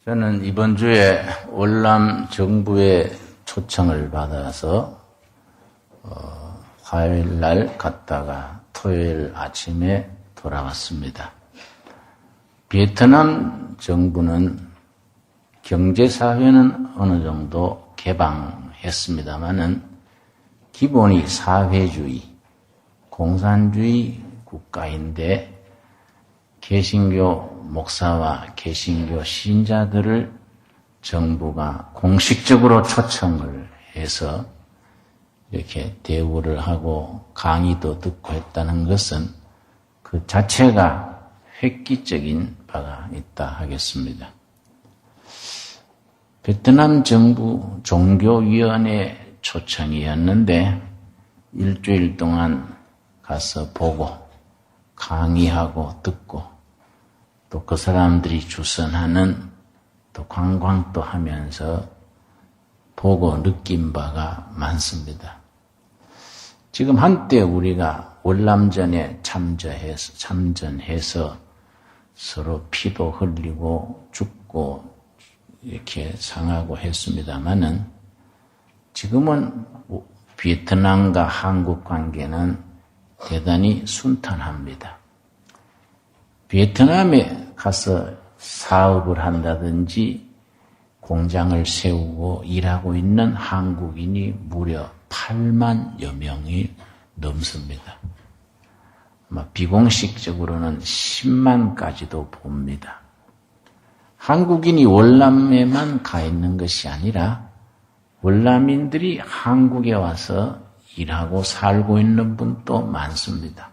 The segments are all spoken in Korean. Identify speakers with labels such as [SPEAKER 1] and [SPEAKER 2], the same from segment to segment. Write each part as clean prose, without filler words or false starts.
[SPEAKER 1] 저는 이번 주에 월남 정부의 초청을 받아서 화요일 날 갔다가 토요일 아침에 돌아왔습니다. 베트남 정부는 경제사회는 어느 정도 개방했습니다마는 기본이 사회주의, 공산주의 국가인데 개신교 목사와 개신교 신자들을 정부가 공식적으로 초청을 해서 이렇게 대우를 하고 강의도 듣고 했다는 것은 그 자체가 획기적인 바가 있다 하겠습니다. 베트남 정부 종교위원회 초청이었는데 일주일 동안 가서 보고 강의하고 듣고 또 그 사람들이 주선하는 또 관광도 하면서 보고 느낀 바가 많습니다. 지금 한때 우리가 월남전에 참전해서 서로 피도 흘리고 죽고 이렇게 상하고 했습니다마는 지금은 베트남과 한국 관계는 대단히 순탄합니다. 베트남에 가서 사업을 한다든지 공장을 세우고 일하고 있는 한국인이 무려 8만여 명이 넘습니다. 아마 비공식적으로는 10만까지도 봅니다. 한국인이 월남에만 가 있는 것이 아니라 월남인들이 한국에 와서 일하고 살고 있는 분도 많습니다.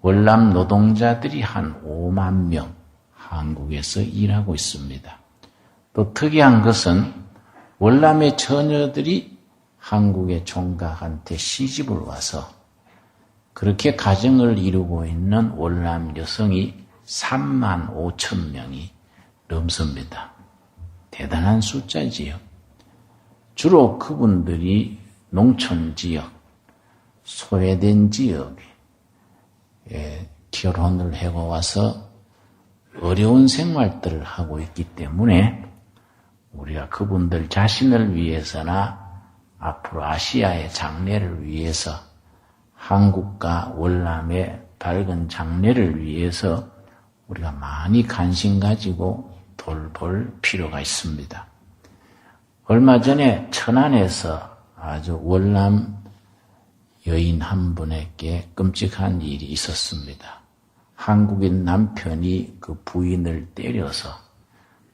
[SPEAKER 1] 월남 노동자들이 한 5만 명 한국에서 일하고 있습니다. 또 특이한 것은 월남의 처녀들이 한국의 총각한테 시집을 와서 그렇게 가정을 이루고 있는 월남 여성이 3만 5천 명이 넘습니다. 대단한 숫자지요. 주로 그분들이 농촌지역, 소외된 지역에 결혼을 하고 와서 어려운 생활들을 하고 있기 때문에 우리가 그분들 자신을 위해서나 앞으로 아시아의 장래를 위해서 한국과 월남의 밝은 장래를 위해서 우리가 많이 관심 가지고 돌볼 필요가 있습니다. 얼마 전에 천안에서 아주 월남 여인 한 분에게 끔찍한 일이 있었습니다. 한국인 남편이 그 부인을 때려서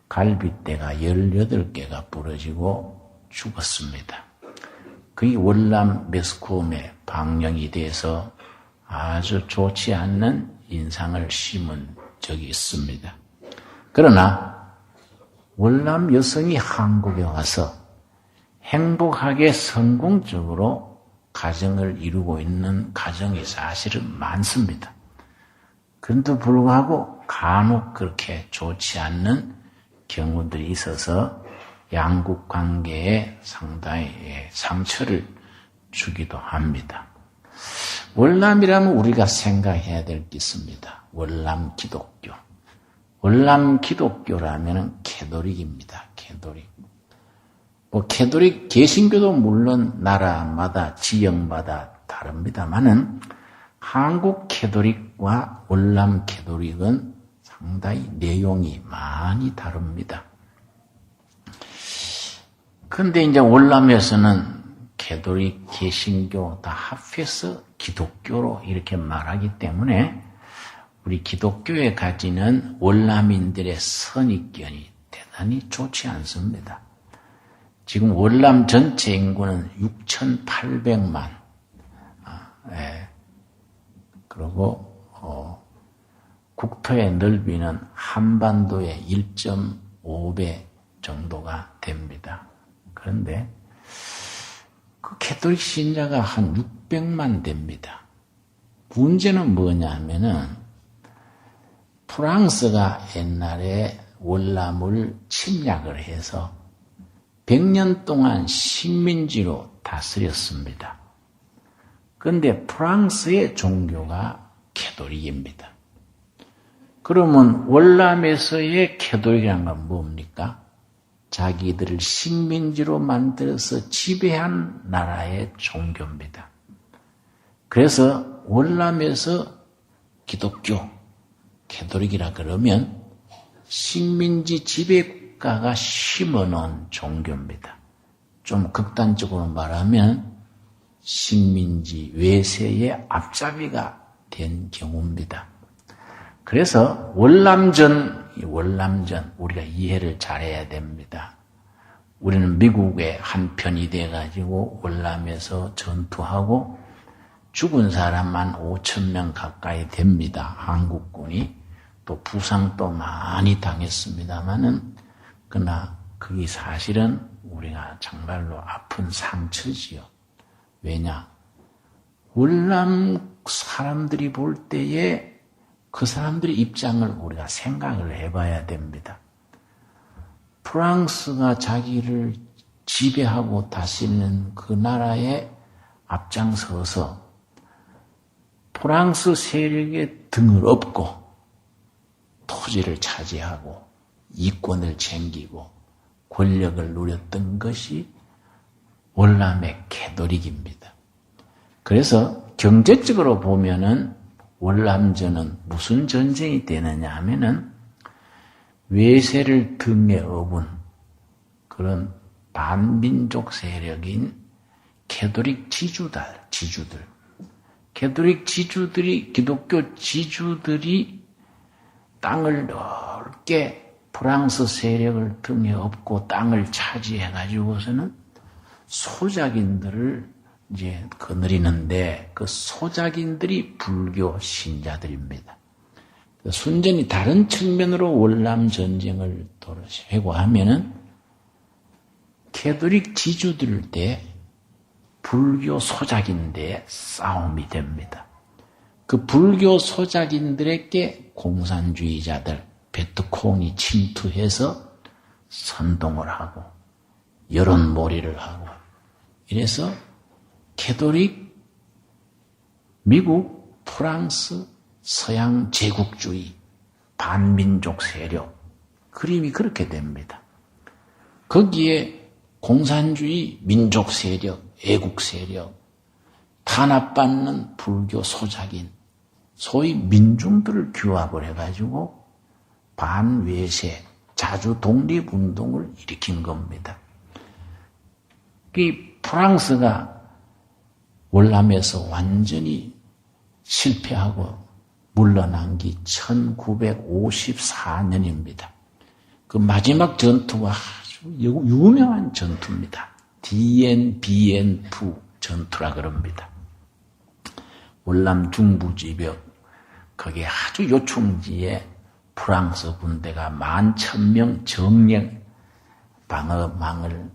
[SPEAKER 1] 갈비뼈가 18개가 부러지고 죽었습니다. 그게 월남 매스컴에 방영이 돼서 아주 좋지 않는 인상을 심은 적이 있습니다. 그러나 월남 여성이 한국에 와서 행복하게 성공적으로 가정을 이루고 있는 가정이 사실은 많습니다. 그런데도 불구하고 간혹 그렇게 좋지 않는 경우들이 있어서 양국 관계에 상당히 상처를 주기도 합니다. 월남이라면 우리가 생각해야 될 게 있습니다. 월남 기독교. 월남 기독교라면 캐도릭입니다. 캐도릭. 캐도릭 개신교도 물론 나라마다 지역마다 다릅니다만은 한국 캐도릭과 월남 캐도릭은 상당히 내용이 많이 다릅니다. 그런데 이제 월남에서는 캐도릭, 개신교 다 합해서 기독교로 이렇게 말하기 때문에 우리 기독교에 가지는 월남인들의 선입견이 대단히 좋지 않습니다. 지금 월남 전체 인구는 6,800만. 그리고 국토의 넓이는 한반도의 1.5배 정도가 됩니다. 그런데 그 캐톨릭 신자가 한 600만 됩니다. 문제는 뭐냐면은 프랑스가 옛날에 월남을 침략을 해서 100년 동안 식민지로 다스렸습니다. 그런데 프랑스의 종교가 캐톨릭입니다. 그러면 월남에서의 캐톨릭이란 건 뭡니까? 자기들을 식민지로 만들어서 지배한 나라의 종교입니다. 그래서 월남에서 기독교, 캐톨릭이라 그러면 식민지 지배국가가 심어놓은 종교입니다. 좀 극단적으로 말하면 식민지 외세의 앞잡이가 된 경우입니다. 그래서 월남전 우리가 이해를 잘해야 됩니다. 우리는 미국의 한 편이 돼가지고 월남에서 전투하고 죽은 사람만 5,000명 가까이 됩니다. 한국군이. 또 부상도 많이 당했습니다마는 그러나 그게 사실은 우리가 정말로 아픈 상처지요. 왜냐? 월남 사람들이 볼 때에 그 사람들의 입장을 우리가 생각을 해봐야 됩니다. 프랑스가 자기를 지배하고 다스리는 그 나라에 앞장서서 프랑스 세력의 등을 업고 토지를 차지하고 이권을 챙기고 권력을 누렸던 것이 월남의 캐톨릭입니다. 그래서 경제적으로 보면은 월남전은 무슨 전쟁이 되느냐 하면은 외세를 등에 업은 그런 반민족 세력인 캐톨릭 지주들, 캐톨릭 지주들이, 기독교 지주들이 땅을 넓게 프랑스 세력을 등에 업고 땅을 차지해가지고서는 소작인들을 이제 거느리는데 그 소작인들이 불교 신자들입니다. 순전히 다른 측면으로 월남 전쟁을 회고하면은 캐톨릭 지주들 대 불교 소작인들의 싸움이 됩니다. 그 불교 소작인들에게 공산주의자들, 베트콩이 침투해서 선동을 하고 여론몰이를 하고 이래서 캐톨릭, 미국, 프랑스, 서양 제국주의, 반민족 세력, 그림이 그렇게 됩니다. 거기에 공산주의, 민족 세력, 애국 세력, 탄압받는 불교 소작인, 소위 민중들을 규합을 해가지고 반외세, 자주 독립운동을 일으킨 겁니다. 이 프랑스가 월남에서 완전히 실패하고 물러난 게 1954년입니다. 그 마지막 전투가 아주 유명한 전투입니다. Dien Bien Phu 전투라 그럽니다. 월남 중부지벽, 거기에 아주 요충지에 프랑스 군대가 11,000명 정령 방어망을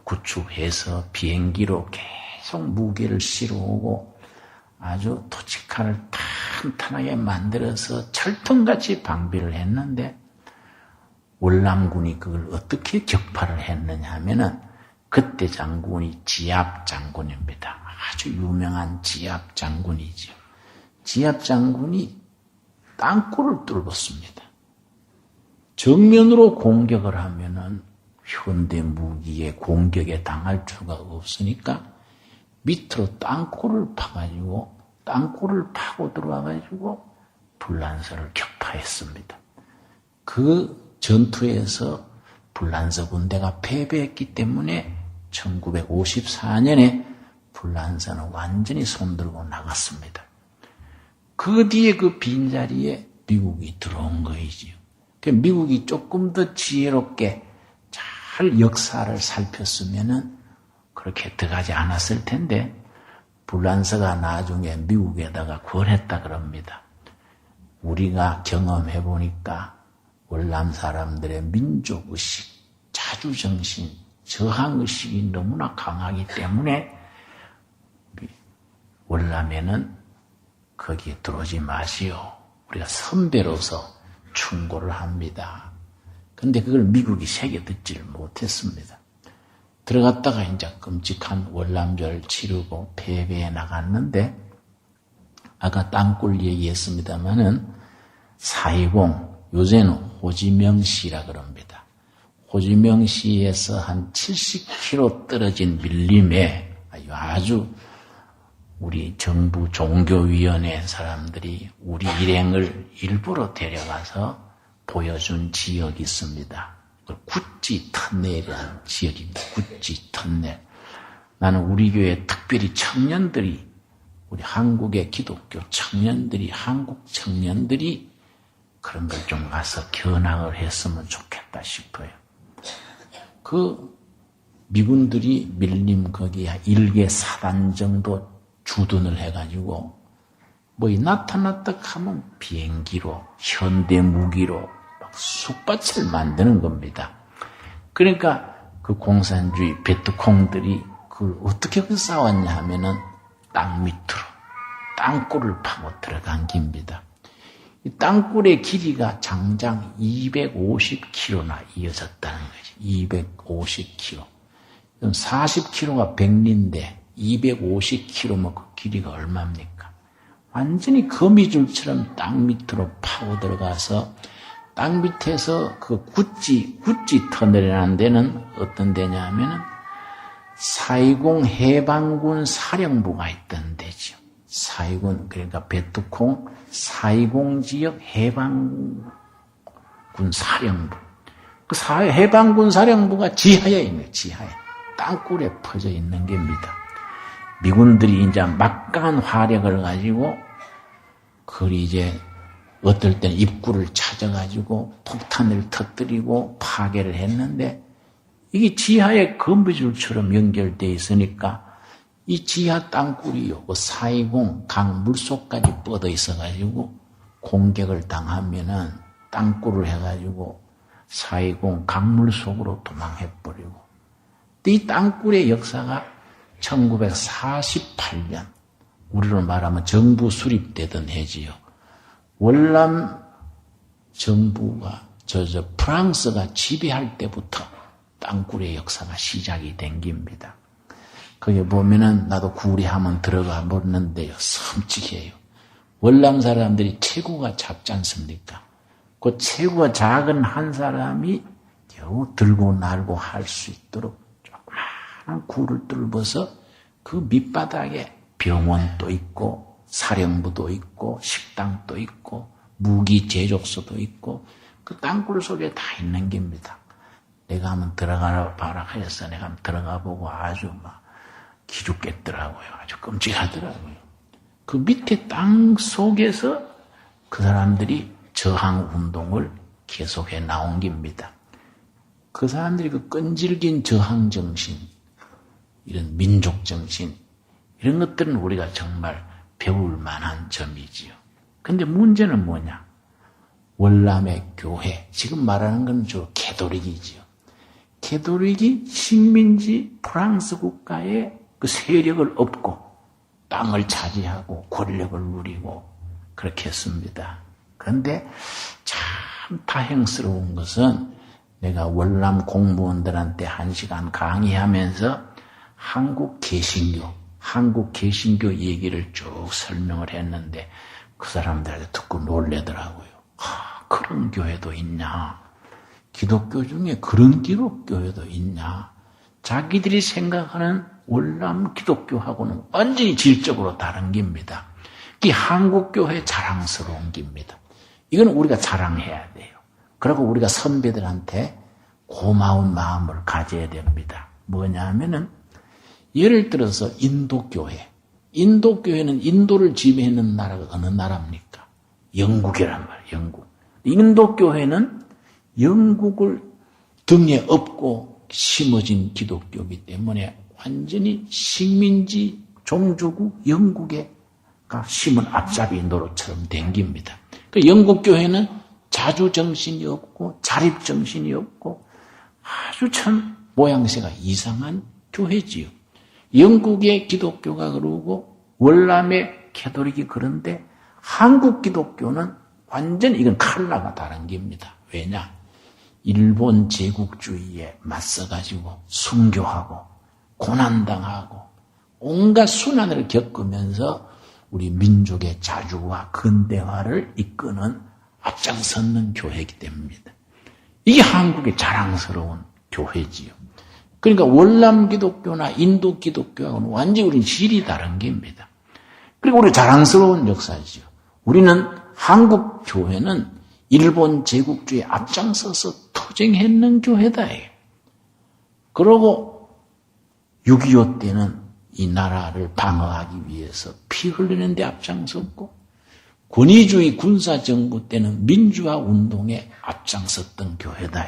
[SPEAKER 1] 구축해서 비행기로 계속 무기를 실어오고 아주 토치카를 탄탄하게 만들어서 철통같이 방비를 했는데 월남군이 그걸 어떻게 격파를 했느냐 하면은 그때 장군이 지압 장군입니다. 아주 유명한 지압 장군이죠. 지압 장군이 땅굴을 뚫었습니다. 정면으로 공격을 하면은 현대 무기의 공격에 당할 수가 없으니까 밑으로 땅굴을 파가지고 땅굴을 파고 들어와가지고 불란서를 격파했습니다. 그 전투에서 불란서 군대가 패배했기 때문에 1954년에 불란서는 완전히 손들고 나갔습니다. 그 뒤에 그 빈자리에 미국이 들어온 거이지요. 미국이 조금 더 지혜롭게 잘 역사를 살폈으면은 그렇게 들어가지 않았을 텐데 불란서가 나중에 미국에다가 권했다 그럽니다. 우리가 경험해 보니까 월남 사람들의 민족의식, 자주정신, 저항의식이 너무나 강하기 때문에 월남에는 거기에 들어오지 마시오. 우리가 선배로서 충고를 합니다. 그런데 그걸 미국이 새겨 듣지를 못했습니다. 들어갔다가 이제 끔찍한 월남전을 치르고 패배해 나갔는데 아까 땅굴 얘기했습니다마는 사이공, 요새는 호지명시라 그럽니다. 호지명시에서 한 70km 떨어진 밀림에 아주 우리 정부 종교위원회 사람들이 우리 일행을 일부러 데려가서 보여준 지역이 있습니다. 구찌 터널이라는 지역입니다. 구찌 터널. 나는 우리 교회 특별히 청년들이, 우리 한국의 기독교 청년들이, 한국 청년들이 그런 걸 좀 가서 견학을 했으면 좋겠다 싶어요. 그 미군들이 밀림 거기 일개 사단 정도 주둔을 해가지고 뭐 나타났다 하면 비행기로, 현대 무기로 막 숙밭을 만드는 겁니다. 그러니까 그 공산주의 베트콩들이 그걸 어떻게 싸웠냐 하면은 땅 밑으로 땅굴을 파고 들어간 겁니다. 이 땅굴의 길이가 장장 250km나 이어졌다는 거지. 250km. 40km가 백리인데 250km면 그 길이가 얼마입니까? 완전히 거미줄처럼 땅 밑으로 파고 들어가서 땅 밑에서 그 구찌 터널이라는 데는 어떤 데냐 하면은 사이공 해방군 사령부가 있던 데죠. 사이공, 그러니까 베트콩 사이공 지역 해방군 사령부. 그 해방군 사령부가 지하에 있는 지하에 땅굴에 퍼져 있는 겁니다. 미군들이 이제 막강한 화력을 가지고 그걸 이제 어떨 때는 입구를 찾아가지고 폭탄을 터뜨리고 파괴를 했는데 이게 지하에 거미줄처럼 연결되어 있으니까 이 지하 땅굴이요, 그 사이공 강 물속까지 뻗어 있어가지고 공격을 당하면은 땅굴을 해가지고 사이공 강물 속으로 도망해버리고, 이 땅굴의 역사가 1948년, 우리로 말하면 정부 수립되던 해지요. 월남 정부가 프랑스가 지배할 때부터 땅굴의 역사가 시작이 된 겁니다. 거기 보면은 나도 구리하면 들어가 보는데요, 섬찟해요. 월남 사람들이 체구가 작지 않습니까? 그 체구가 작은 한 사람이 겨우 들고 날고 할 수 있도록 조그마한 굴을 뚫어서 그 밑바닥에 병원도 있고 사령부도 있고 식당도 있고 무기 제조소도 있고 그 땅굴 속에 다 있는 겁니다. 내가 한번 들어가 봐라 해서 내가 한번 들어가 보고 아주 막 기죽겠더라고요. 아주 끔찍하더라고요. 그 밑에 땅 속에서 그 사람들이 저항 운동을 계속해 나온 겁니다. 그 사람들이 그 끈질긴 저항 정신, 이런 민족 정신, 이런 것들은 우리가 정말 배울 만한 점이지요. 근데 문제는 뭐냐? 월남의 교회, 지금 말하는 건 주로 캐톨릭이지요. 캐톨릭이 식민지 프랑스 국가의 그 세력을 업고 땅을 차지하고 권력을 누리고 그렇게 했습니다. 그런데 참 다행스러운 것은 내가 월남 공무원들한테 1시간 강의하면서 한국 개신교 얘기를 쭉 설명을 했는데 그 사람들한테 듣고 놀래더라고요. 그런 교회도 있냐? 기독교 중에 그런 기독교회도 있냐? 자기들이 생각하는 월남 기독교하고는 완전히 질적으로 다른 겁니다. 이 한국교회 자랑스러운 겁니다. 이건 우리가 자랑해야 돼요. 그리고 우리가 선배들한테 고마운 마음을 가져야 됩니다. 뭐냐 하면은 예를 들어서 인도교회. 인도교회는 인도를 지배하는 나라가 어느 나라입니까? 영국이란 말이에요. 영국. 인도교회는 영국을 등에 업고 심어진 기독교이기 때문에 완전히 식민지 종주국 영국에가 심은 앞잡이 노릇처럼 된 겁니다. 그 영국 교회는 자주정신이 없고 자립정신이 없고 아주 참 모양새가 이상한 교회지요. 영국의 기독교가 그러고 월남의 캐톨릭이 그런데 한국 기독교는 완전히 이건 컬러가 다른 겁니다. 왜냐? 일본 제국주의에 맞서가지고 순교하고 고난당하고 온갖 순환을 겪으면서 우리 민족의 자주와 근대화를 이끄는 앞장섰는 교회이기 때문입니다. 이게 한국의 자랑스러운 교회지요. 그러니까 월남 기독교나 인도 기독교하고는 완전히 우리는 질이 다른 겁니다. 그리고 우리 자랑스러운 역사지요. 우리는 한국 교회는 일본 제국주의에 앞장서서 투쟁했는 교회다. 그러고 6.25 때는 이 나라를 방어하기 위해서 피 흘리는 데 앞장섰고 권위주의 군사정부 때는 민주화 운동에 앞장섰던 교회다.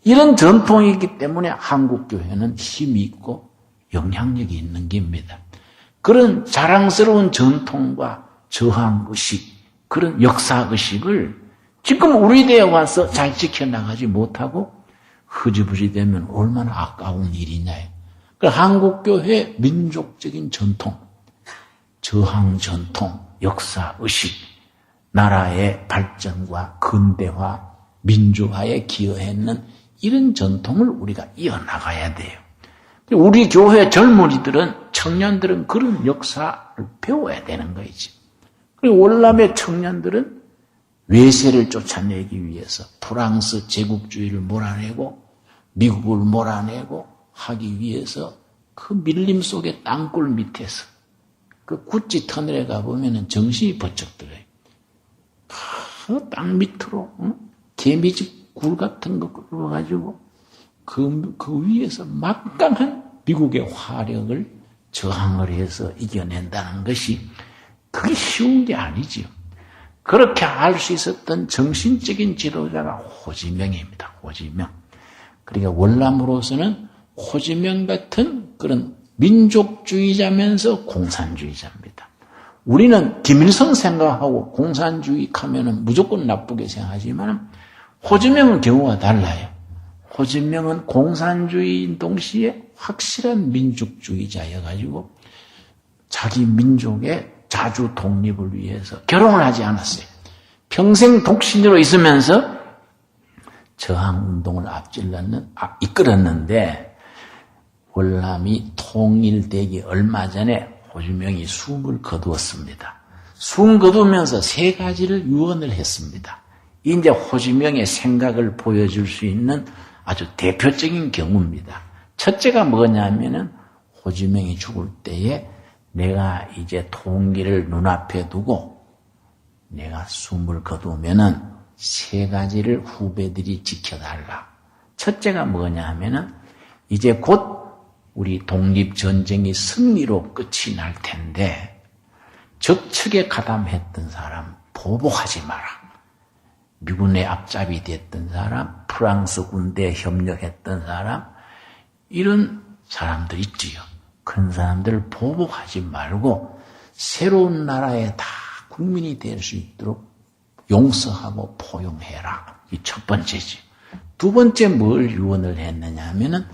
[SPEAKER 1] 이런 전통이 있기 때문에 한국 교회는 힘이 있고 영향력이 있는 겁니다. 그런 자랑스러운 전통과 저항의식, 그런 역사의식을 지금 우리 대에 와서 잘 지켜나가지 못하고 흐지부지 되면 얼마나 아까운 일이냐요. 한국교회 민족적인 전통, 저항 전통, 역사의식, 나라의 발전과 근대화, 민주화에 기여했는 이런 전통을 우리가 이어나가야 돼요. 우리 교회 젊은이들은, 청년들은 그런 역사를 배워야 되는 거이지. 그리고 월남의 청년들은 외세를 쫓아내기 위해서 프랑스 제국주의를 몰아내고 미국을 몰아내고 하기 위해서 그 밀림 속의 땅굴 밑에서 그 구찌 터널에 가보면 정신이 번쩍 들어요. 그 땅 밑으로 개미집 굴 같은 거 끌어가지고 그 위에서 막강한 미국의 화력을 저항을 해서 이겨낸다는 것이 그게 쉬운 게 아니지요. 그렇게 할 수 있었던 정신적인 지도자가 호지명입니다. 호지명. 그러니까 월남으로서는 호지명 같은 그런 민족주의자면서 공산주의자입니다. 우리는 김일성 생각하고 공산주의 하면은 무조건 나쁘게 생각하지만 호지명은 경우가 달라요. 호지명은 공산주의인 동시에 확실한 민족주의자여가지고 자기 민족의 자주 독립을 위해서 결혼을 하지 않았어요. 평생 독신으로 있으면서 저항운동을 이끌었는데 월남이 통일되기 얼마 전에 호주명이 숨을 거두었습니다. 숨 거두면서 세 가지를 유언을 했습니다. 이제 호주명의 생각을 보여줄 수 있는 아주 대표적인 경우입니다. 첫째가 뭐냐면은 호주명이 죽을 때에 내가 이제 통일을 눈앞에 두고 내가 숨을 거두면은 세 가지를 후배들이 지켜달라. 첫째가 뭐냐 하면은 이제 곧 우리 독립전쟁이 승리로 끝이 날 텐데 적측에 가담했던 사람 보복하지 마라. 미군의 앞잡이 됐던 사람, 프랑스 군대에 협력했던 사람, 이런 사람들 있지요. 그런 사람들을 보복하지 말고 새로운 나라에 다 국민이 될 수 있도록 용서하고 포용해라. 이 첫 번째지. 두 번째 뭘 유언을 했느냐 하면은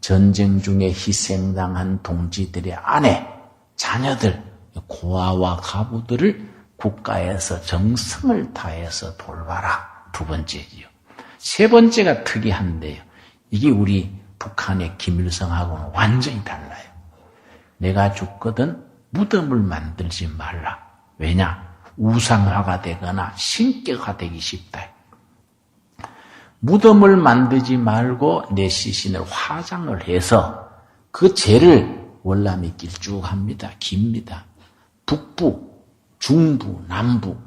[SPEAKER 1] 전쟁 중에 희생당한 동지들의 아내, 자녀들, 고아와 가부들을 국가에서 정성을 다해서 돌봐라. 두 번째지요. 세 번째가 특이한데요. 이게 우리 북한의 김일성하고는 완전히 달라요. 내가 죽거든 무덤을 만들지 말라. 왜냐? 우상화가 되거나 신격화되기 쉽다. 무덤을 만들지 말고 내 시신을 화장을 해서 그 재를 월남이 길쭉합니다. 깁니다. 북부, 중부, 남부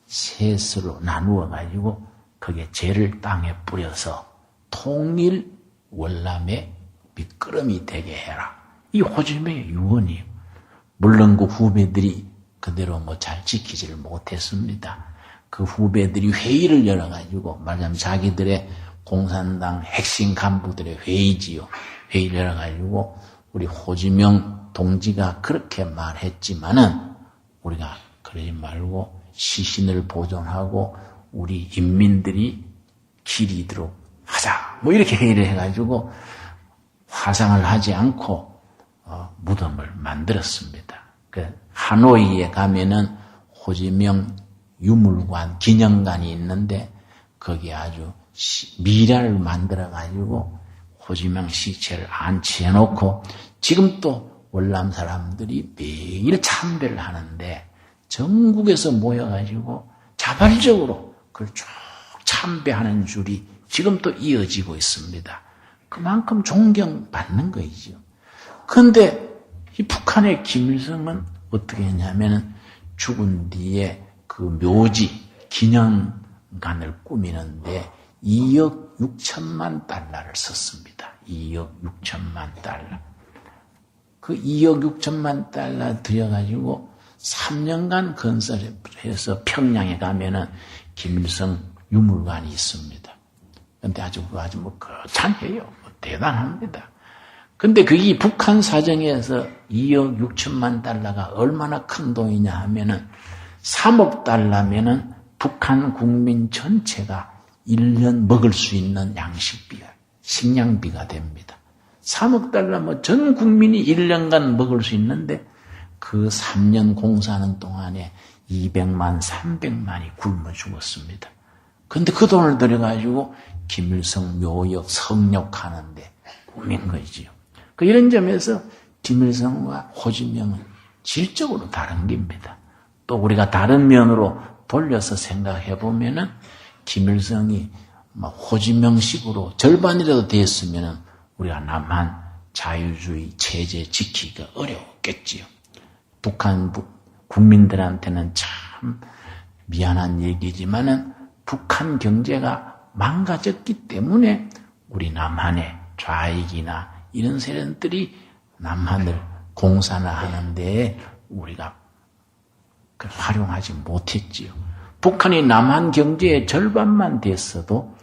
[SPEAKER 1] 셋으로 나누어 가지고 거기에 재를 땅에 뿌려서 통일 월남의 밑거름이 되게 해라. 이 호주명의 유언이에요. 물론 그 후배들이 그대로 잘 지키지를 못했습니다. 그 후배들이 회의를 열어가지고 말하자면 자기들의 공산당 핵심 간부들의 회의지요. 회의를 열어가지고 우리 호주명 동지가 그렇게 말했지만은 우리가 그러지 말고 시신을 보존하고 우리 인민들이 기리도록 하자. 이렇게 회의를 해가지고 화상을 하지 않고 무덤을 만들었습니다. 하노이에 가면은 호지명 유물관, 기념관이 있는데 거기에 아주 미라를 만들어가지고 호지명 시체를 안치해 놓고 지금 또 월남 사람들이 매일 참배를 하는데 전국에서 모여가지고 자발적으로 그걸 쭉 참배하는 줄이 지금 또 이어지고 있습니다. 그만큼 존경받는 거이죠. 그런데 이 북한의 김일성은 어떻게 했냐면은 죽은 뒤에 그 묘지 기념관을 꾸미는데 2억 6천만 달러를 썼습니다. 2억 6천만 달러. 그 2억 6천만 달러 들여가지고 3년간 건설해서 평양에 가면은 김일성 유물관이 있습니다. 근데 아주 거창해요. 대단합니다. 근데 그게 북한 사정에서 2억 6천만 달러가 얼마나 큰 돈이냐 하면은 3억 달러면은 북한 국민 전체가 1년 먹을 수 있는 양식비가, 식량비가 됩니다. 3억 달러면 전 국민이 1년간 먹을 수 있는데 그 3년 공사하는 동안에 200만, 300만이 굶어 죽었습니다. 근데 그 돈을 들여가지고 김일성 묘역, 성역하는데 꾸민 거지요. 이런 점에서 김일성과 호지명은 질적으로 다른 겁니다. 또 우리가 다른 면으로 돌려서 생각해 보면은 김일성이 호지명식으로 절반이라도 됐으면은 우리가 남한 자유주의 체제 지키기가 어려웠겠지요. 북한 국민들한테는 참 미안한 얘기지만은 북한 경제가 망가졌기 때문에 우리 남한의 좌익이나 이런 세력들이 남한을 공사나 하는데 우리가 활용하지 못했지요. 북한이 남한 경제의 절반만 됐어도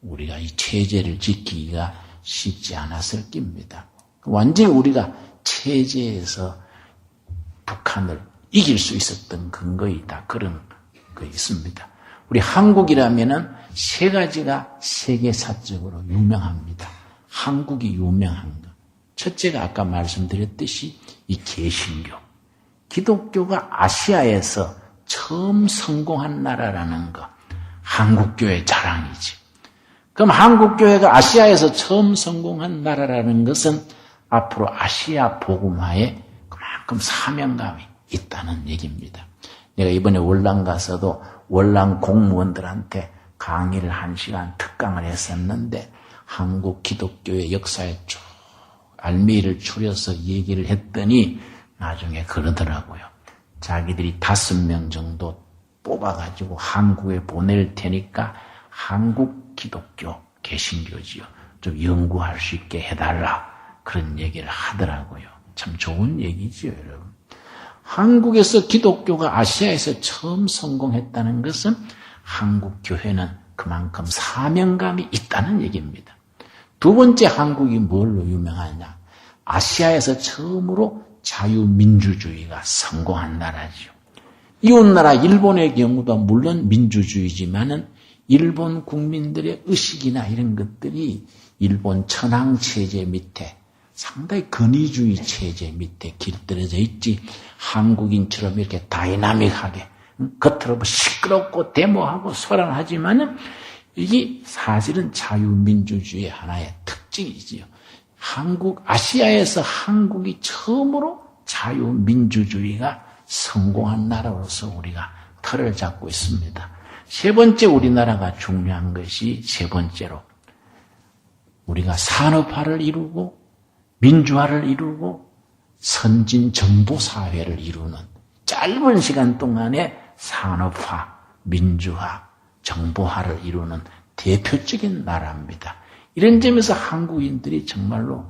[SPEAKER 1] 우리가 이 체제를 지키기가 쉽지 않았을 겁니다. 완전히 우리가 체제에서 북한을 이길 수 있었던 근거이다. 그런 거 있습니다. 우리 한국이라면은 세 가지가 세계사적으로 유명합니다. 한국이 유명한 것. 첫째가 아까 말씀드렸듯이 이 개신교. 기독교가 아시아에서 처음 성공한 나라라는 거. 한국교회 자랑이지. 그럼 한국교회가 아시아에서 처음 성공한 나라라는 것은 앞으로 아시아 복음화에 그만큼 사명감이 있다는 얘기입니다. 내가 이번에 월남 가서도 월남 공무원들한테 강의를 1시간 특강을 했었는데 한국 기독교의 역사에 쭉 알미를 추려서 얘기를 했더니 나중에 그러더라고요. 자기들이 5명 정도 뽑아가지고 한국에 보낼 테니까 한국 기독교 개신교지요. 좀 연구할 수 있게 해달라. 그런 얘기를 하더라고요. 참 좋은 얘기지요, 여러분. 한국에서 기독교가 아시아에서 처음 성공했다는 것은 한국 교회는 그만큼 사명감이 있다는 얘기입니다. 두 번째, 한국이 뭘로 유명하냐? 아시아에서 처음으로 자유민주주의가 성공한 나라죠. 이웃나라 일본의 경우도 물론 민주주의지만은 일본 국민들의 의식이나 이런 것들이 일본 천황체제 밑에 상당히 권위주의 체제 밑에 길들여져 있지 한국인처럼 이렇게 다이나믹하게 겉으로 시끄럽고 데모하고 소란하지만은 이게 사실은 자유민주주의의 하나의 특징이지요. 아시아에서 한국이 처음으로 자유민주주의가 성공한 나라로서 우리가 틀을 잡고 있습니다. 세 번째 우리나라가 중요한 것이 세 번째로 우리가 산업화를 이루고 민주화를 이루고 선진 정보사회를 이루는 짧은 시간 동안에 산업화, 민주화, 정보화를 이루는 대표적인 나라입니다. 이런 점에서 한국인들이 정말로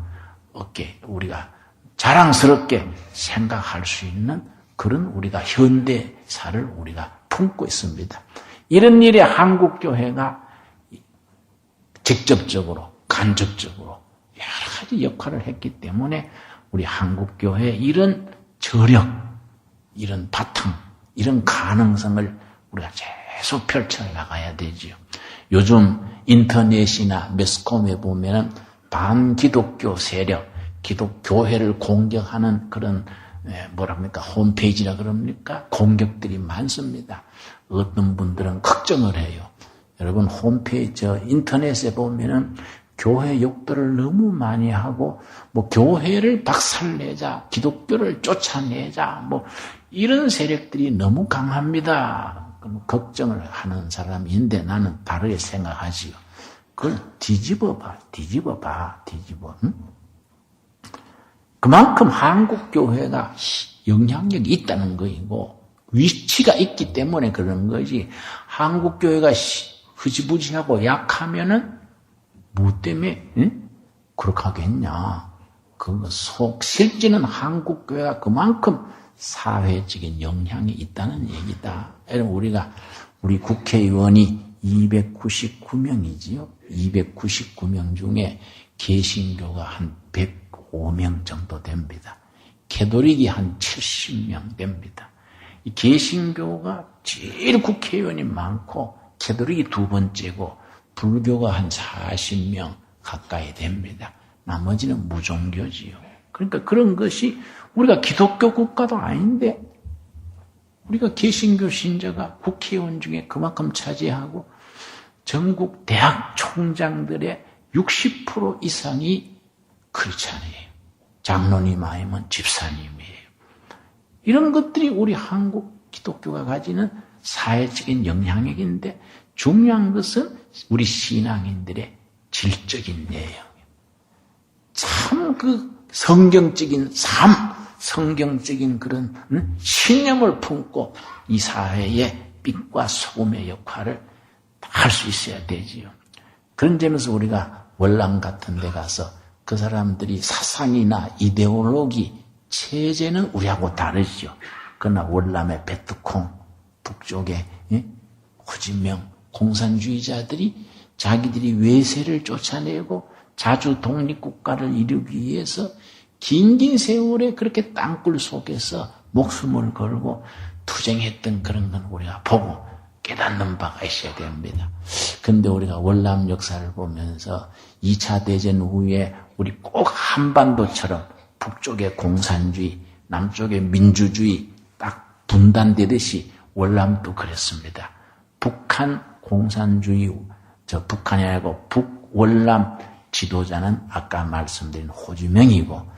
[SPEAKER 1] 우리가 자랑스럽게 생각할 수 있는 그런 우리가 현대사를 우리가 품고 있습니다. 이런 일에 한국교회가 직접적으로, 간접적으로 여러 가지 역할을 했기 때문에 우리 한국교회의 이런 저력, 이런 바탕, 이런 가능성을 우리가 계속 펼쳐나가야 되지요. 요즘 인터넷이나 매스컴에 보면은 반기독교 세력, 기독교회를 공격하는 그런 홈페이지라 그럽니까? 공격들이 많습니다. 어떤 분들은 걱정을 해요. 여러분 인터넷에 보면은 교회 욕들을 너무 많이 하고 교회를 박살내자, 기독교를 쫓아내자 이런 세력들이 너무 강합니다. 걱정을 하는 사람인데 나는 다르게 생각하지요. 그걸 뒤집어. 응? 그만큼 한국교회가 영향력이 있다는 거이고 위치가 있기 때문에 그런 거지. 한국교회가 흐지부지하고 약하면은 뭐 때문에 그렇게 하겠냐. 실제는 한국교회가 그만큼 사회적인 영향이 있다는 얘기다. 여러분, 우리 국회의원이 299명이지요. 299명 중에 개신교가 한 105명 정도 됩니다. 캐톨릭이 한 70명 됩니다. 이 개신교가 제일 국회의원이 많고 캐톨릭이 두 번째고 불교가 한 40명 가까이 됩니다. 나머지는 무종교지요. 그러니까 그런 것이 우리가 기독교 국가도 아닌데 우리가 개신교 신자가 국회의원 중에 그만큼 차지하고 전국 대학 총장들의 60% 이상이 크리스찬이에요. 장로님 아니면 집사님이에요. 이런 것들이 우리 한국 기독교가 가지는 사회적인 영향력인데 중요한 것은 우리 신앙인들의 질적인 내용이에요. 참 성경적인 삶, 성경적인 그런 신념을 품고 이 사회의 빛과 소금의 역할을 할 수 있어야 되지요. 그런 점에서 우리가 월남 같은 데 가서 그 사람들이 사상이나 이데올로기, 체제는 우리하고 다르죠. 그러나 월남의 베트콩, 북쪽의 호진명 공산주의자들이 자기들이 외세를 쫓아내고 자주 독립국가를 이루기 위해서 긴 세월에 그렇게 땅굴 속에서 목숨을 걸고 투쟁했던 그런 건 우리가 보고 깨닫는 바가 있어야 됩니다. 그런데 우리가 월남 역사를 보면서 2차 대전 후에 우리 꼭 한반도처럼 북쪽의 공산주의, 남쪽의 민주주의 딱 분단되듯이 월남도 그랬습니다. 북한 공산주의, 북한이 아니고 북월남 지도자는 아까 말씀드린 호주명이고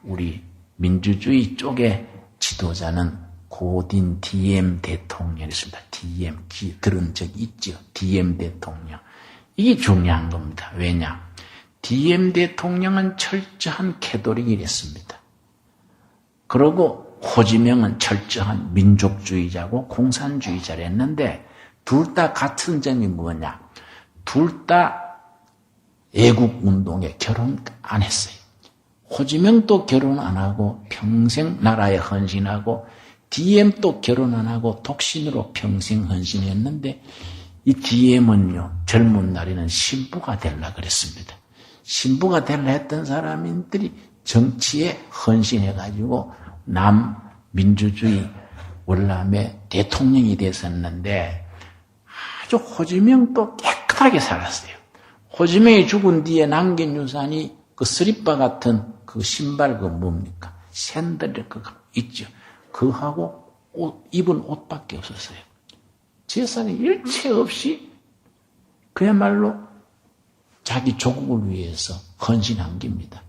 [SPEAKER 1] 우리 민주주의 쪽의 지도자는 고딘 DM 대통령이었습니다. DM, 들은 적이 있죠. DM 대통령. 이게 중요한 겁니다. 왜냐? DM 대통령은 철저한 캐톨릭이랬습니다. 그리고 호지명은 철저한 민족주의자고 공산주의자랬는데 둘 다 같은 점이 뭐냐? 둘 다 애국운동에 결혼 안 했어요. 호지명도 결혼 안 하고 평생 나라에 헌신하고 DM도 결혼 안 하고 독신으로 평생 헌신했는데 이 DM은요 젊은 날에는 신부가 되려 그랬습니다. 신부가 되려 했던 사람들이 정치에 헌신해가지고 남민주주의 월남의 대통령이 됐었는데 아주 호지명도 깨끗하게 살았어요. 호지명이 죽은 뒤에 남긴 유산이 그 스리빠 같은 그 신발 뭡니까? 샌들 그거 있죠. 그하고 입은 옷밖에 없었어요. 재산이 일체 없이 그야말로 자기 조국을 위해서 헌신한 겁니다.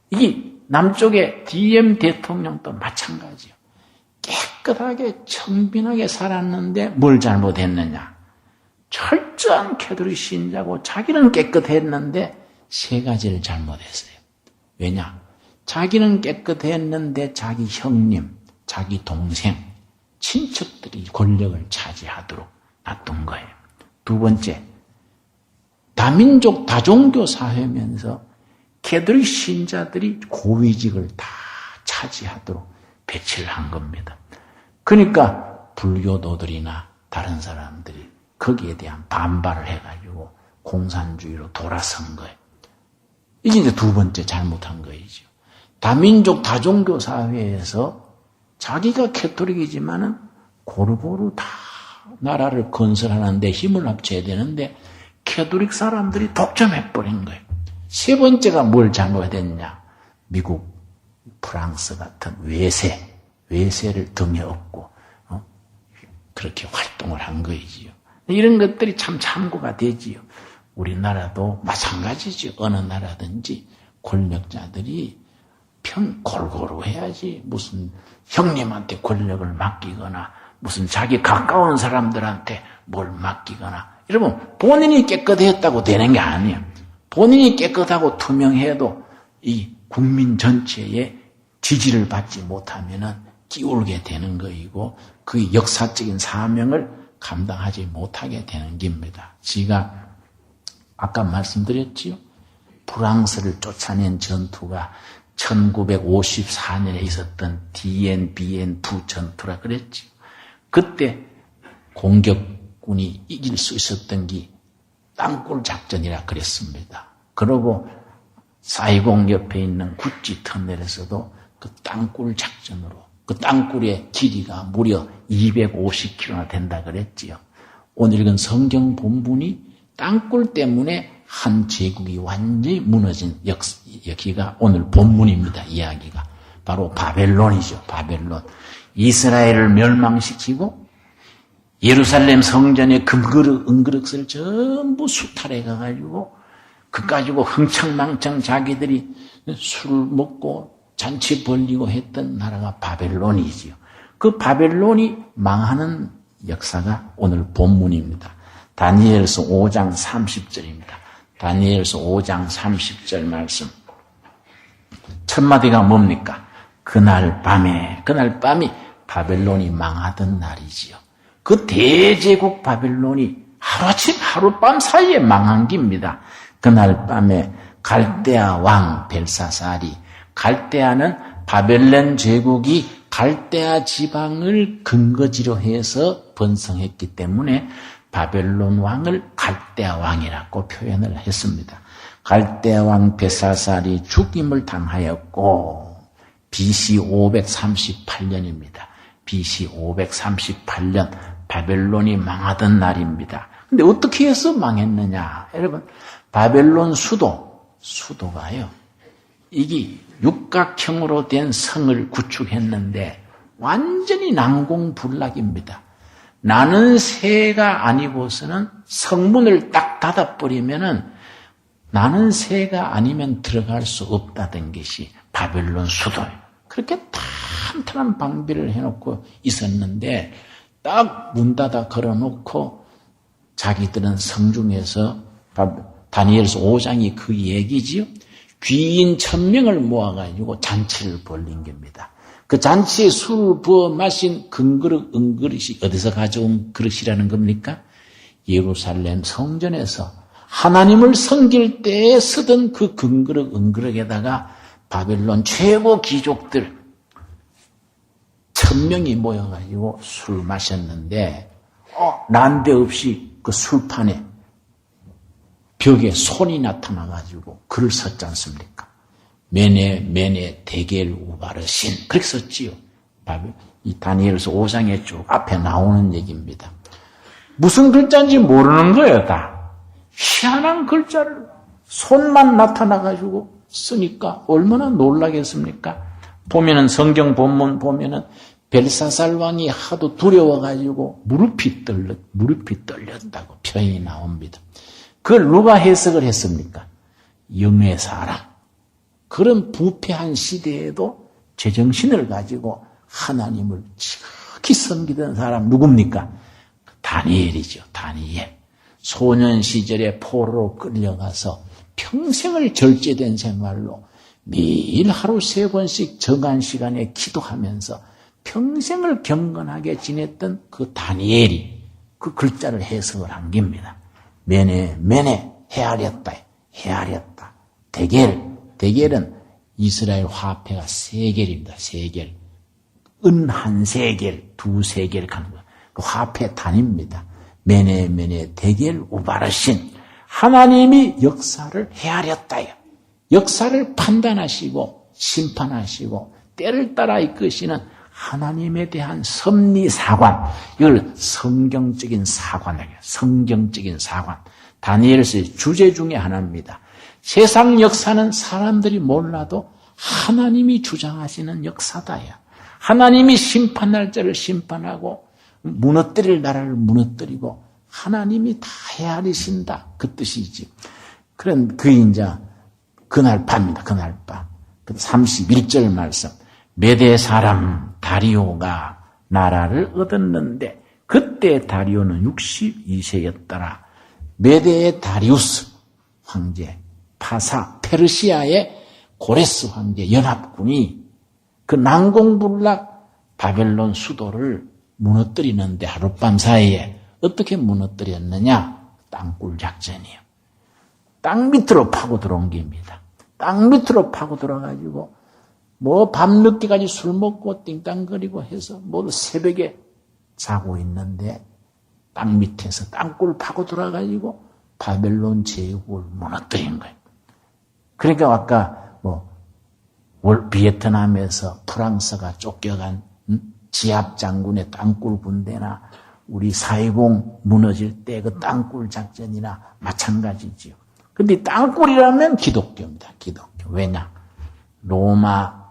[SPEAKER 1] 이게 남쪽의 DM 대통령도 마찬가지예요. 깨끗하게 청빈하게 살았는데 뭘 잘못했느냐? 철저한 캐톨릭 신자고 자기는 깨끗했는데 세 가지를 잘못했어요. 왜냐? 자기는 깨끗했는데 자기 형님, 자기 동생, 친척들이 권력을 차지하도록 놔둔 거예요. 두 번째, 다민족, 다종교 사회면서 캐톨릭 신자들이 고위직을 다 차지하도록 배치를 한 겁니다. 그러니까 불교도들이나 다른 사람들이 거기에 대한 반발을 해가지고 공산주의로 돌아선 거예요. 이게 이제 두 번째 잘못한 거이죠. 다민족, 다종교 사회에서 자기가 캐톨릭이지만은 고루고루 다 나라를 건설하는데 힘을 합쳐야 되는데 캐톨릭 사람들이 독점해버린 거예요. 세 번째가 뭘 잘못했냐? 미국, 프랑스 같은 외세를 등에 업고 그렇게 활동을 한 거이지요. 이런 것들이 참 참고가 되지요. 우리나라도 마찬가지죠. 어느 나라든지 권력자들이 골고루 해야지 무슨 형님한테 권력을 맡기거나 무슨 자기 가까운 사람들한테 뭘 맡기거나 이러면 본인이 깨끗했다고 되는 게 아니에요. 본인이 깨끗하고 투명해도 이 국민 전체의 지지를 받지 못하면은 끼울게 되는 거이고 그 역사적인 사명을 감당하지 못하게 되는 겁니다. 제가 아까 말씀드렸지요. 프랑스를 쫓아낸 전투가 1954년에 있었던 디엔 부 전투라 그랬지요. 그때 공격군이 이길 수 있었던 게 땅굴 작전이라 그랬습니다. 그러고 사이공 옆에 있는 구찌 터널에서도 그 땅굴 작전으로 그 땅굴의 길이가 무려 250km나 된다 그랬지요. 오늘 읽은 성경 본문이 땅굴 때문에 한 제국이 완전히 무너진 여기가 오늘 본문입니다. 이야기가 바로 바벨론이죠. 바벨론. 이스라엘을 멸망시키고 예루살렘 성전의 금그릇 은그릇을 전부 수탈해 가지고 그 가지고 흥청망청 자기들이 술 먹고 잔치 벌리고 했던 나라가 바벨론이지요. 그 바벨론이 망하는 역사가 오늘 본문입니다. 다니엘서 5장 30절입니다. 다니엘서 5장 30절 말씀. 첫 마디가 뭡니까? 그날 밤이 바벨론이 망하던 날이지요. 그 대제국 바벨론이 하루아침 하룻밤 사이에 망한 겁니다. 그날 밤에 갈대아 왕 벨사살이, 갈대아는 바벨론 제국이 갈대아 지방을 근거지로 해서 번성했기 때문에 바벨론 왕을 갈대아 왕이라고 표현을 했습니다. 갈대아 왕 벨사살이 죽임을 당하였고 BC 538년입니다. BC 538년 바벨론이 망하던 날입니다. 근데 어떻게 해서 망했느냐? 여러분, 바벨론 수도가요. 이게 육각형으로 된 성을 구축했는데 완전히 난공불락입니다. 나는 새가 아니고서는 성문을 딱 닫아버리면은 나는 새가 아니면 들어갈 수 없다던 것이 바벨론 수도예요. 그렇게 탄탄한 방비를 해놓고 있었는데 딱 문 닫아 걸어놓고 자기들은 성중에서 다니엘서 5장이 그 얘기지요. 귀인 1000명을 모아가지고 잔치를 벌린 겁니다. 그 잔치에 술 부어 마신 금그릇 은그릇이 어디서 가져온 그릇이라는 겁니까? 예루살렘 성전에서 하나님을 섬길 때에 쓰던 그 금그릇 은그릇에다가 바벨론 최고 귀족들 1000명이 모여가지고 술 마셨는데 난데없이 그 술판에 벽에 손이 나타나가지고 글을 썼지 않습니까? 메네 데겔 우바르신 그렇게 썼지요. 이 다니엘서 5장에 쭉 앞에 나오는 얘기입니다. 무슨 글자인지 모르는 거예요. 다 희한한 글자를 손만 나타나가지고 쓰니까 얼마나 놀라겠습니까? 보면은 성경 본문 보면은 벨사살 왕이 하도 두려워가지고 무릎이 떨렸다고 표현이 나옵니다. 그걸 누가 해석을 했습니까? 영의 사람. 그런 부패한 시대에도 제정신을 가지고 하나님을 지극히 섬기던 사람 누굽니까? 다니엘이죠. 다니엘. 소년 시절에 포로로 끌려가서 평생을 절제된 생활로 매일 하루 3번씩 정한 시간에 기도하면서 평생을 경건하게 지냈던 그 다니엘이 그 글자를 해석을 한 겁니다. 메네 헤아렸다. 데겔은 이스라엘 화폐가 3결입니다. 3결. 은 한 3결, 2세겔 가는 거. 그 화폐 단입니다. 메네 데겔 우바르신. 하나님이 역사를 헤아렸다요. 역사를 판단하시고 심판하시고 때를 따라 이끄시는 하나님에 대한 섭리사관. 이걸 성경적인 사관이에요. 성경적인 사관. 다니엘서의 주제 중에 하나입니다. 세상 역사는 사람들이 몰라도 하나님이 주장하시는 역사다요. 하나님이 심판 날짜를 심판하고 무너뜨릴 나라를 무너뜨리고 하나님이 다 헤아리신다. 그 뜻이지. 그런 이제 그날 밤입니다. 그날 밤. 31절 말씀. 메대 사람 다리오가 나라를 얻었는데 그때 다리오는 62세였더라. 메대의 다리우스 황제, 파사, 페르시아의 고레스 황제 연합군이 그 난공불락 바벨론 수도를 무너뜨리는데 하룻밤 사이에 어떻게 무너뜨렸느냐? 땅굴 작전이요. 땅 밑으로 파고 들어온 겁니다. 땅 밑으로 파고 들어가지고 뭐 밤늦게까지 술 먹고 띵땅거리고 해서 모두 새벽에 자고 있는데 땅 밑에서 땅굴 파고 들어가지고 바벨론 제국을 무너뜨린 거예요. 그러니까 아까 비에트남에서 프랑스가 쫓겨간 지압 장군의 땅굴 군대나 우리 4.20 무너질 때 그 땅굴 작전이나 마찬가지지요. 근데 땅굴이라면 기독교입니다. 기독교. 왜냐? 로마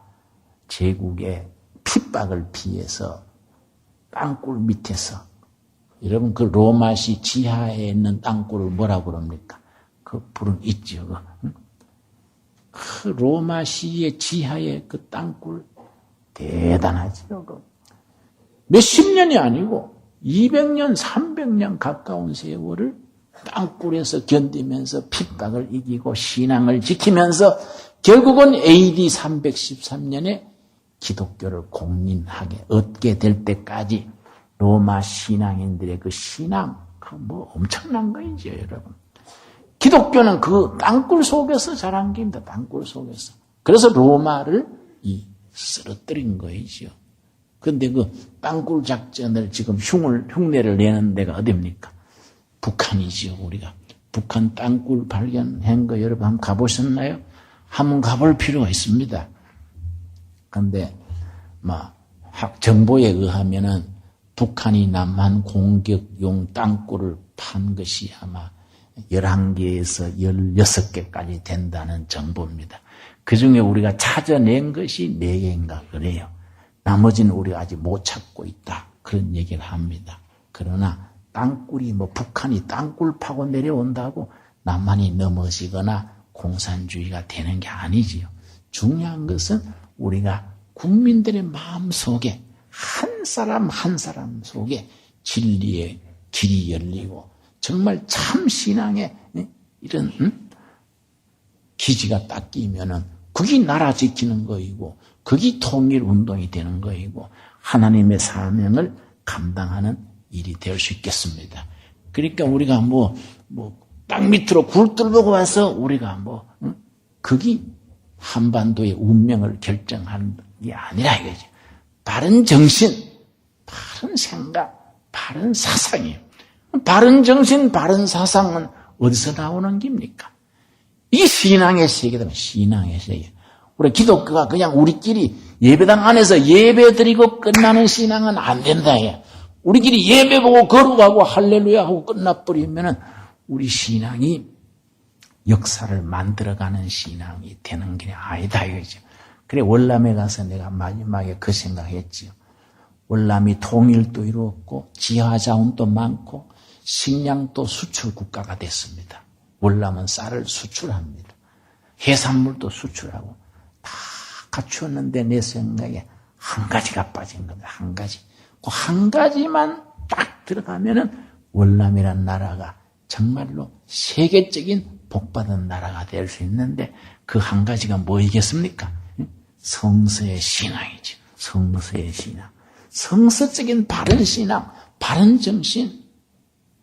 [SPEAKER 1] 제국의 핍박을 피해서 땅굴 밑에서, 여러분 그 로마시 지하에 있는 땅굴을 뭐라고 그럽니까? 그 불은 있죠. 그 로마시의 지하에 그 땅굴 대단하죠. 몇십 년이 아니고 200년, 300년 가까운 세월을 땅굴에서 견디면서 핍박을 이기고 신앙을 지키면서 결국은 AD 313년에 기독교를 공인하게 얻게 될 때까지 로마 신앙인들의 그 신앙, 뭐 엄청난 거이죠, 여러분. 기독교는 그 땅굴 속에서 자란 겁니다. 땅굴 속에서. 그래서 로마를 쓰러뜨린 거이죠. 근데 그 땅굴 작전을 지금 흉내를 내는 데가 어딥니까? 북한이죠, 우리가. 북한 땅굴 발견한 거 여러분 한번 가보셨나요? 한번 가볼 필요가 있습니다. 근데, 정보에 의하면은 북한이 남한 공격용 땅굴을 판 것이 아마 11개에서 16개까지 된다는 정보입니다. 그 중에 우리가 찾아낸 것이 4개인가 그래요. 나머지는 우리가 아직 못 찾고 있다. 그런 얘기를 합니다. 그러나 땅굴이 북한이 땅굴 파고 내려온다고 남한이 넘어지거나 공산주의가 되는 게 아니지요. 중요한 것은 우리가 국민들의 마음 속에 한 사람 한 사람 속에 진리의 길이 열리고 정말 참 신앙의 이런 기지가 딱 끼면은 그게 나라 지키는 거이고 그게 통일운동이 되는 거이고 하나님의 사명을 감당하는 일이 될 수 있겠습니다. 그러니까 우리가 땅 밑으로 굴 뚫고 와서 우리가 그게 한반도의 운명을 결정하는 게 아니라 이거죠. 바른 정신, 바른 생각, 바른 사상이에요. 바른 정신, 바른 사상은 어디서 나오는 겁니까? 이게 신앙의 세계다. 신앙의 세계. 우리 기독교가 그냥 우리끼리 예배당 안에서 예배 드리고 끝나는 신앙은 안 된다. 우리끼리 예배 보고 걸어가고 할렐루야 하고 끝나버리면은 우리 신앙이 역사를 만들어가는 신앙이 되는 게 아니다 이거죠. 그래 월남에 가서 내가 마지막에 그 생각했지요. 월남이 통일도 이루었고 지하자원도 많고 식량도 수출 국가가 됐습니다. 월남은 쌀을 수출합니다. 해산물도 수출하고 다 갖추었는데 내 생각에 한 가지가 빠진 겁니다. 한 가지. 그 한 가지만 딱 들어가면은 월남이라는 나라가 정말로 세계적인 복받은 나라가 될 수 있는데 그 한 가지가 뭐이겠습니까? 성서의 신앙이죠. 성서의 신앙. 성서적인 바른 신앙, 바른 정신.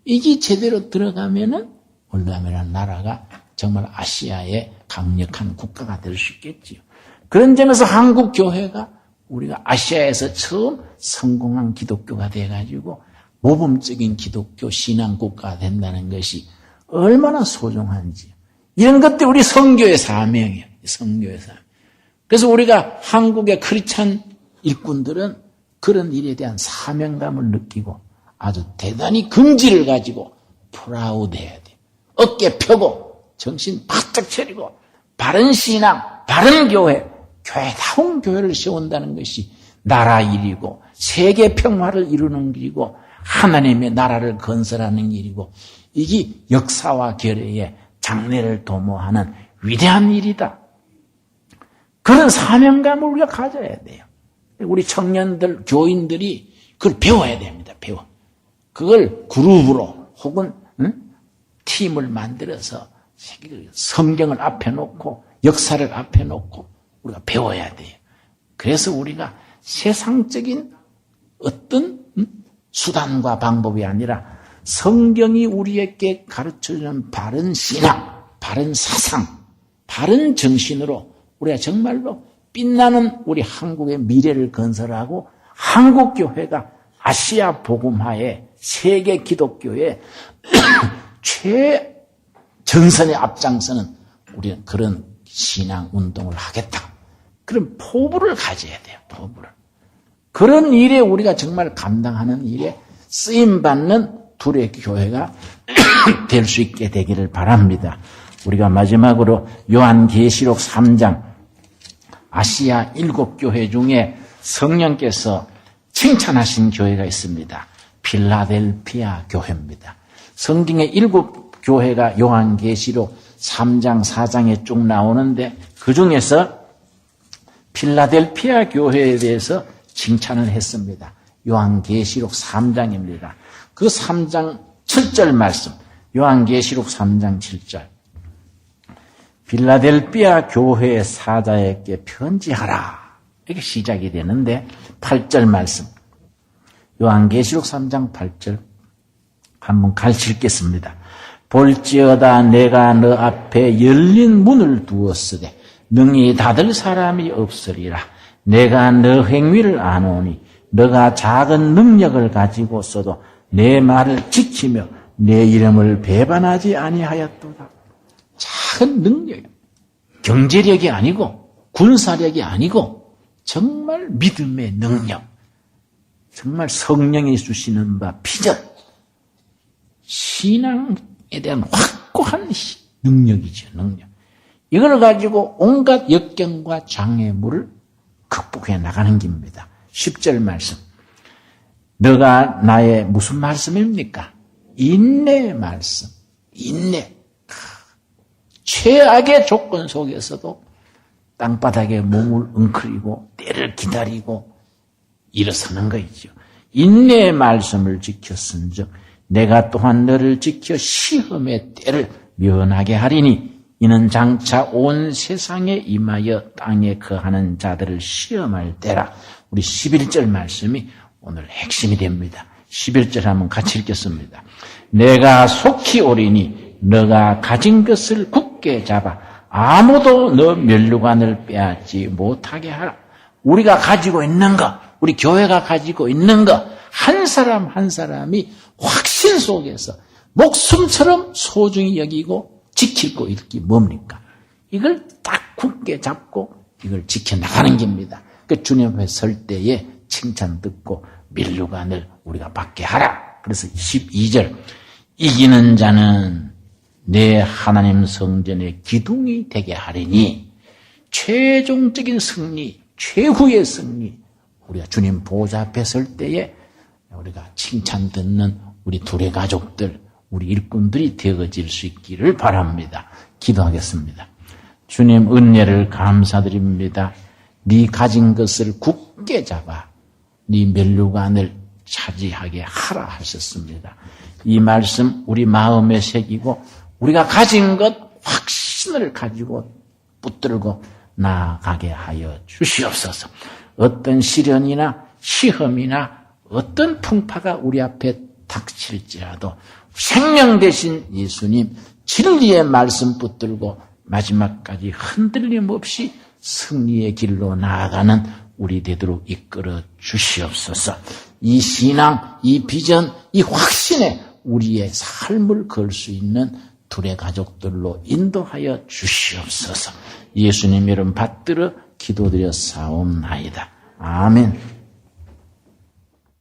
[SPEAKER 1] 이게 제대로 들어가면은 월남이라는 나라가 정말 아시아의 강력한 국가가 될 수 있겠지요. 그런 점에서 한국 교회가 우리가 아시아에서 처음 성공한 기독교가 돼가지고 모범적인 기독교 신앙 국가가 된다는 것이 얼마나 소중한지. 이런 것들이 우리 선교의 사명이에요. 선교의 사명. 그래서 우리가 한국의 크리스찬 일꾼들은 그런 일에 대한 사명감을 느끼고 아주 대단히 긍지를 가지고 프라우드해야 돼요. 어깨 펴고 정신 바짝 차리고 바른 신앙, 바른 교회, 교회다운 교회를 세운다는 것이 나라 일이고 세계 평화를 이루는 일이고 하나님의 나라를 건설하는 일이고 이게 역사와 결의의 장래를 도모하는 위대한 일이다. 그런 사명감을 우리가 가져야 돼요. 우리 청년들, 교인들이 그걸 배워야 됩니다. 그걸 그룹으로 혹은 팀을 만들어서 성경을 앞에 놓고 역사를 앞에 놓고 우리가 배워야 돼요. 그래서 우리가 세상적인 어떤 수단과 방법이 아니라 성경이 우리에게 가르쳐주는 바른 신앙, 바른 사상, 바른 정신으로 우리가 정말로 빛나는 우리 한국의 미래를 건설하고 한국교회가 아시아 복음화의 세계 기독교의 최전선에 앞장서는 우리는 그런 신앙 운동을 하겠다. 그런 포부를 가져야 돼요. 포부를. 그런 일에 우리가 정말 감당하는 일에 쓰임받는 둘의 교회가 될 수 있게 되기를 바랍니다. 우리가 마지막으로 요한계시록 3장 아시아 7교회 중에 성령께서 칭찬하신 교회가 있습니다. 필라델피아 교회입니다. 성경의 7교회가 요한계시록 3장 4장에 쭉 나오는데 그중에서 필라델피아 교회에 대해서 칭찬을 했습니다. 요한계시록 3장입니다. 그 3장 7절 말씀, 요한계시록 3장 7절. 필라델피아 교회의 사자에게 편지하라. 이렇게 시작이 되는데 8절 말씀. 요한계시록 3장 8절 한번 같이 읽겠습니다. 볼지어다 내가 너 앞에 열린 문을 두었으되 능히 닫을 사람이 없으리라. 내가 너 행위를 아노니 너가 작은 능력을 가지고서도 내 말을 지키며 내 이름을 배반하지 아니하였도다. 작은 능력, 경제력이 아니고 군사력이 아니고 정말 믿음의 능력, 정말 성령이 주시는 바 비전, 신앙에 대한 확고한 능력이죠. 능력. 이걸 가지고 온갖 역경과 장애물을 극복해 나가는 길입니다. 10절 말씀. 너가 나의 무슨 말씀입니까? 인내의 말씀. 인내. 최악의 조건 속에서도 땅바닥에 몸을 웅크리고 때를 기다리고 일어서는 거이죠. 인내의 말씀을 지켰은즉 내가 또한 너를 지켜 시험의 때를 면하게 하리니 이는 장차 온 세상에 임하여 땅에 거하는 자들을 시험할 때라. 우리 11절 말씀이 오늘 핵심이 됩니다. 11절 한번 같이 읽겠습니다. 내가 속히 오리니 너가 가진 것을 굳게 잡아 아무도 너 면류관을 빼앗지 못하게 하라. 우리가 가지고 있는 것, 우리 교회가 가지고 있는 것, 한 사람 한 사람이 확신 속에서 목숨처럼 소중히 여기고 지킬 거 있기 뭡니까? 이걸 딱 굳게 잡고 이걸 지켜나가는 겁니다. 그 주님 앞에 설 때에 칭찬 듣고 면류관을 우리가 받게 하라. 그래서 12절 이기는 자는 내 하나님 성전의 기둥이 되게 하리니 최종적인 승리, 최후의 승리, 우리가 주님 보좌 앞에 설 때에 우리가 칭찬 듣는 우리 둘의 가족들, 우리 일꾼들이 되어질 수 있기를 바랍니다. 기도하겠습니다. 주님 은혜를 감사드립니다. 네 가진 것을 굳게 잡아 네 면류관을 차지하게 하라 하셨습니다. 이 말씀 우리 마음에 새기고 우리가 가진 것 확신을 가지고 붙들고 나아가게 하여 주시옵소서. 어떤 시련이나 시험이나 어떤 풍파가 우리 앞에 닥칠지라도 생명 되신 예수님 진리의 말씀 붙들고 마지막까지 흔들림 없이 승리의 길로 나아가는 우리 되도록 이끌어 주시옵소서. 이 신앙, 이 비전, 이 확신에 우리의 삶을 걸 수 있는 둘의 가족들로 인도하여 주시옵소서. 예수님 이름 받들어 기도드려 사옵나이다. 아멘.